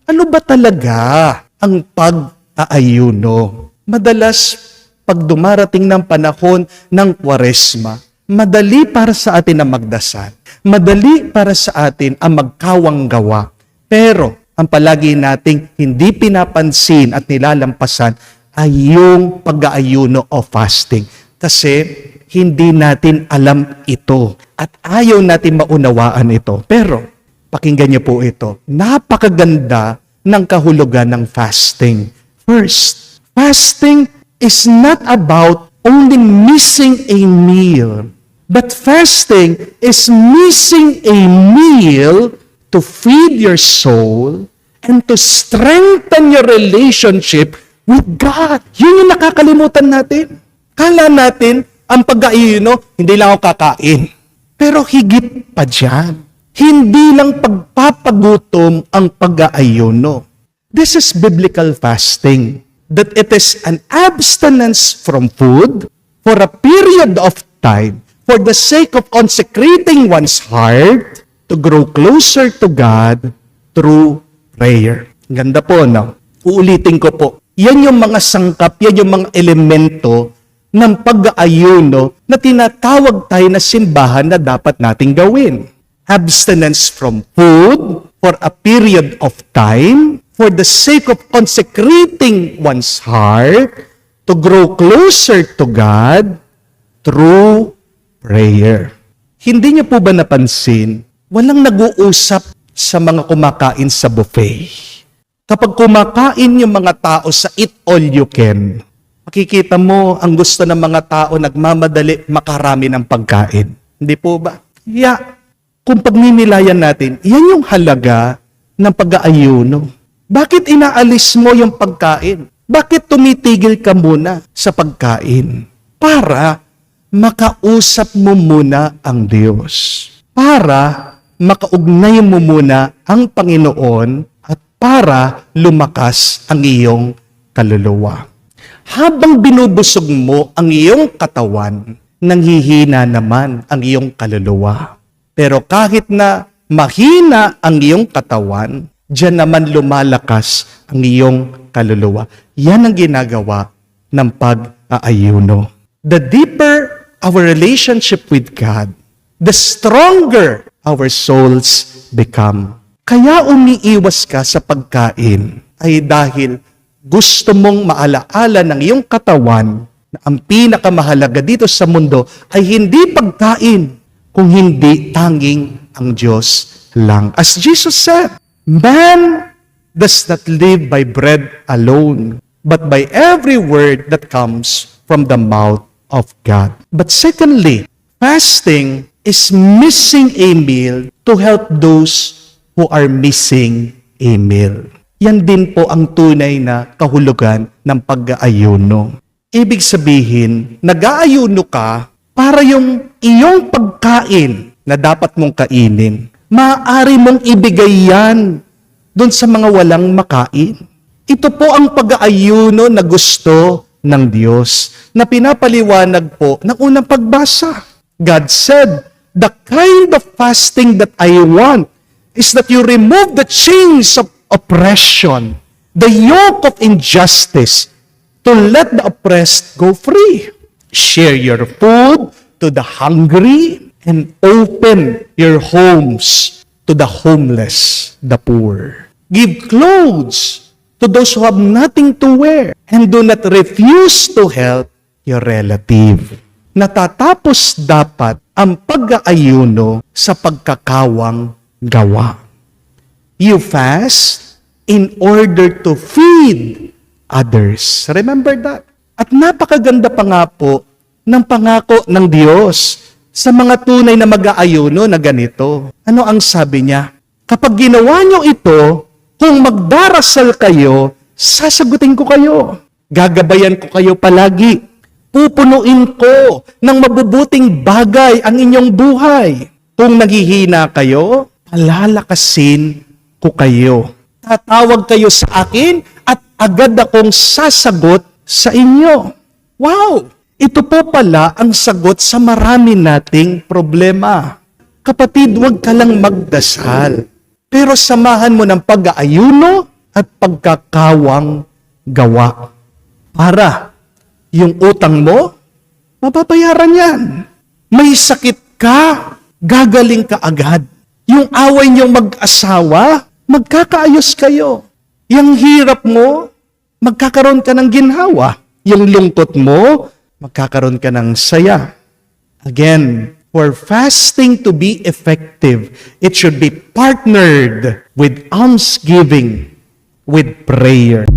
Ano ba talaga ang pag-aayuno? Madalas, pag dumarating ng panahon ng Kwaresma, madali para sa atin ang magdasal. Madali para sa atin ang magkawang gawa. Pero, ang palagi nating hindi pinapansin at nilalampasan ay yung pag-aayuno o fasting. Kasi, hindi natin alam ito at ayaw natin maunawaan ito. Pero, pakinggan niyo po ito. Napakaganda ng kahulugan ng fasting. First, fasting is not about only missing a meal, but fasting is missing a meal to feed your soul and to strengthen your relationship with God. Yun yung nakakalimutan natin. Kala natin, ang pag-aayuno, hindi lang ako kakain. Pero higit pa dyan. Hindi lang pagpapagutom ang pag-aayuno. This is biblical fasting. That it is an abstinence from food for a period of time for the sake of consecrating one's heart to grow closer to God through prayer. Ganda po, no? Uulitin ko po. Yan yung mga sangkap, yan yung mga elemento ng pag-aayuno na tinatawag tayo na simbahan na dapat nating gawin. Abstinence from food for a period of time for the sake of consecrating one's heart to grow closer to God through prayer. Hindi niyo po ba napansin, walang nag-uusap sa mga kumakain sa buffet. Kapag kumakain yung mga tao sa eat all you can, makikita mo ang gusto ng mga tao nagmamadali makarami ng pagkain. Hindi po ba? Kung pagninilayan natin, yan yung halaga ng pag-aayuno. Bakit inaalis mo yung pagkain? Bakit tumitigil ka muna sa pagkain? Para makausap mo muna ang Diyos. Para makaugnay mo muna ang Panginoon at para lumakas ang iyong kaluluwa. Habang binubusog mo ang iyong katawan, nanghihina naman ang iyong kaluluwa. Pero kahit na mahina ang iyong katawan, diyan naman lumalakas ang iyong kaluluwa. Yan ang ginagawa ng pag-aayuno. The deeper our relationship with God, the stronger our souls become. Kaya umiiwas ka sa pagkain ay dahil gusto mong maalaala ng iyong katawan na ang pinakamahalaga dito sa mundo ay hindi pagkain, kung hindi tanging ang Diyos lang. As Jesus said, man does not live by bread alone, but by every word that comes from the mouth of God. But secondly, fasting is missing a meal to help those who are missing a meal. Yan din po ang tunay na kahulugan ng pag-aayuno. Ibig sabihin, nag-aayuno ka para yung iyong pagkain na dapat mong kainin, maaari mong ibigay yan doon sa mga walang makain. Ito po ang pag-aayuno na gusto ng Diyos na pinapaliwanag po ng unang pagbasa. God said, the kind of fasting that I want is that you remove the chains of oppression, the yoke of injustice, to let the oppressed go free. Share your food to the hungry and open your homes to the homeless, the poor. Give clothes to those who have nothing to wear and do not refuse to help your relative. Natatapos dapat ang pag-aayuno sa pagkakawang gawa. You fast in order to feed others. Remember that. At napakaganda pa nga po ng pangako ng Diyos sa mga tunay na mag-aayuno na ganito. Ano ang sabi niya? Kapag ginawa niyo ito, kung magdarasal kayo, sasagutin ko kayo. Gagabayan ko kayo palagi. Pupunuin ko ng mabubuting bagay ang inyong buhay. Kung naghihina kayo, palalakasin ko kayo. Tatawag kayo sa akin at agad akong sasagot sa inyo. Wow! Ito po pala ang sagot sa marami nating problema. Kapatid, huwag ka lang magdasal. Pero samahan mo ng pag-aayuno at pagkakawang gawa. Para yung utang mo, mababayaran yan. May sakit ka, gagaling ka agad. Yung away niyong mag-asawa, magkakaayos kayo. Yung hirap mo, magkakaroon ka ng ginhawa. Yung lungkot mo, magkakaroon ka ng saya. Again, for fasting to be effective, it should be partnered with almsgiving, with prayer.